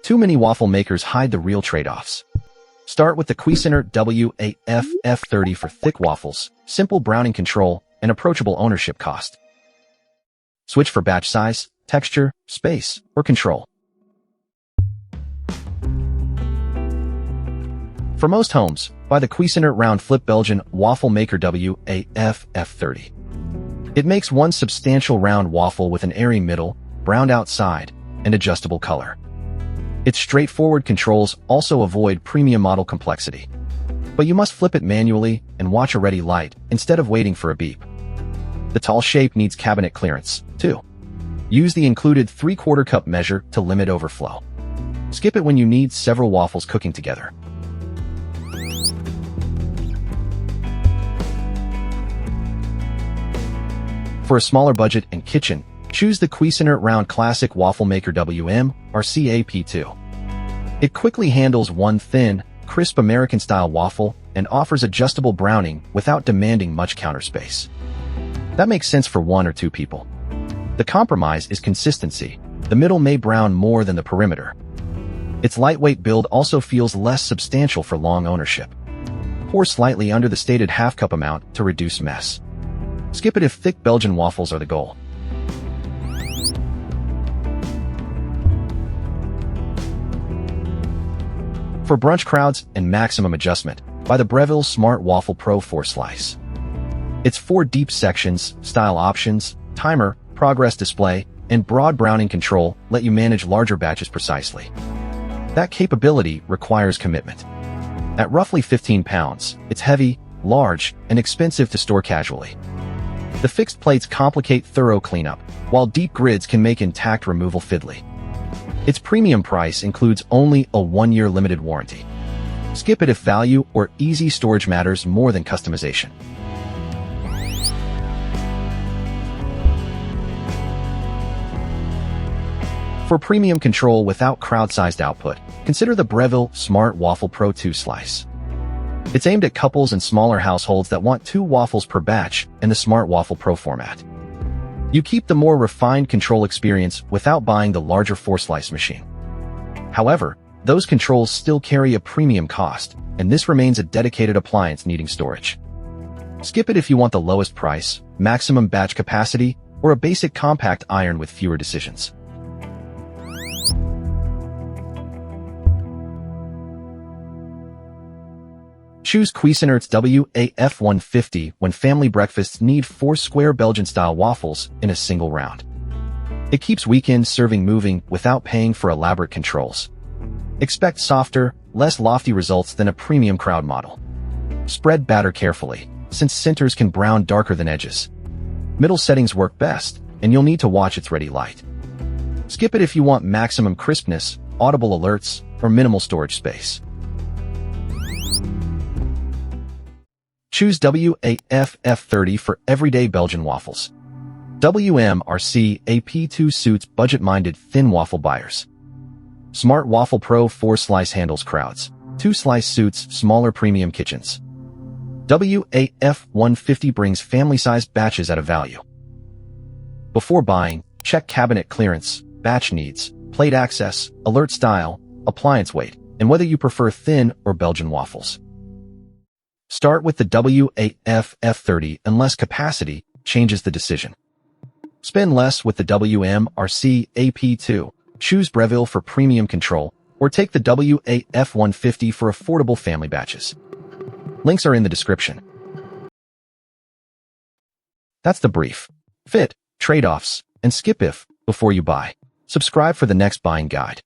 Too many waffle makers hide the real trade-offs. Start with the Cuisinart WAFF30 for thick waffles, simple browning control, and approachable ownership cost. Switch for batch size, texture, space, or control. For most homes, buy the Cuisinart round flip Belgian waffle maker WAFF30. It makes one substantial round waffle with an airy middle, browned outside, and adjustable color. Its straightforward controls also avoid premium model complexity. But you must flip it manually and watch a ready light instead of waiting for a beep. The tall shape needs cabinet clearance, too. Use the included 3/4 cup measure to limit overflow. Skip it when you need several waffles cooking together. For a smaller budget and kitchen, choose the Cuisinart Round Classic Waffle Maker WMRCAP2. It quickly handles one thin, crisp American-style waffle and offers adjustable browning without demanding much counter space. That makes sense for 1 or 2 people. The compromise is consistency. The middle may brown more than the perimeter. Its lightweight build also feels less substantial for long ownership. Pour slightly under the stated half-cup amount to reduce mess. Skip it if thick Belgian waffles are the goal. For brunch crowds and maximum adjustment, buy the Breville Smart Waffle Pro 4-slice. Its 4 deep sections, style options, timer, progress display, and broad browning control let you manage larger batches precisely. That capability requires commitment. At roughly 15 pounds, it's heavy, large, and expensive to store casually. The fixed plates complicate thorough cleanup, while deep grids can make intact removal fiddly. Its premium price includes only a 1-year limited warranty. Skip it if value or easy storage matters more than customization. For premium control without crowd-sized output, consider the Breville Smart Waffle Pro 2-slice. It's aimed at couples and smaller households that want 2 waffles per batch in the Smart Waffle Pro format. You keep the more refined control experience without buying the larger 4-slice machine. However, those controls still carry a premium cost, and this remains a dedicated appliance needing storage. Skip it if you want the lowest price, maximum batch capacity, or a basic compact iron with fewer decisions. Choose Cuisinart's WAF150 when family breakfasts need 4 square Belgian-style waffles in a single round. It keeps weekend serving moving without paying for elaborate controls. Expect softer, less lofty results than a premium crowd model. Spread batter carefully, since centers can brown darker than edges. Middle settings work best, and you'll need to watch its ready light. Skip it if you want maximum crispness, audible alerts, or minimal storage space. Choose WAFF30 for everyday Belgian waffles. WMRCAP2 suits budget-minded thin waffle buyers. Smart Waffle Pro 4-slice handles crowds. 2-slice suits smaller premium kitchens. WAF150 brings family-sized batches at a value. Before buying, check cabinet clearance, batch needs, plate access, alert style, appliance weight, and whether you prefer thin or Belgian waffles. Start with the WAFF30 unless capacity changes the decision. Spend less with the WMRCAP2. Choose Breville for premium control, or take the WAF150 for affordable family batches. Links are in the description. That's the brief. Fit, trade-offs, and skip if before you buy. Subscribe for the next buying guide.